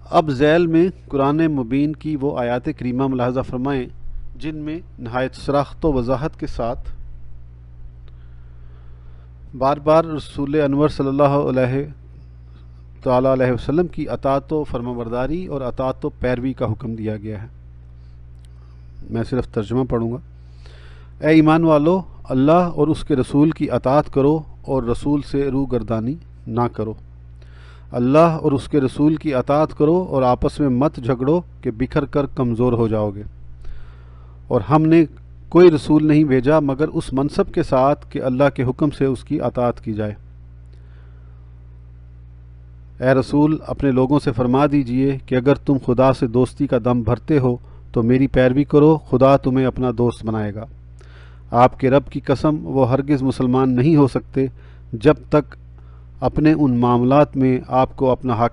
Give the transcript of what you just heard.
اب ذیل میں قرآن مبین کی وہ آیات کریمہ ملاحظہ فرمائیں جن میں نہایت صراحت و وضاحت کے ساتھ بار بار رسول انور صلی اللہ علیہ وسلم کی اطاعت و فرمانبرداری اور اطاعت و پیروی کا حکم دیا گیا ہے۔ میں صرف ترجمہ پڑھوں گا۔ اے ایمان والو، اللہ اور اس کے رسول کی اطاعت کرو اور رسول سے روگردانی نہ کرو۔ اللہ اور اس کے رسول کی اطاعت کرو اور آپس میں مت جھگڑو کہ بکھر کر کمزور ہو جاؤ گے۔ اور ہم نے کوئی رسول نہیں بھیجا مگر اس منصب کے ساتھ کہ اللہ کے حکم سے اس کی اطاعت کی جائے۔ اے رسول، اپنے لوگوں سے فرما دیجئے کہ اگر تم خدا سے دوستی کا دم بھرتے ہو تو میری پیروی کرو، خدا تمہیں اپنا دوست بنائے گا۔ آپ کے رب کی قسم، وہ ہرگز مسلمان نہیں ہو سکتے جب تک اپنے ان معاملات میں آپ کو اپنا حاکم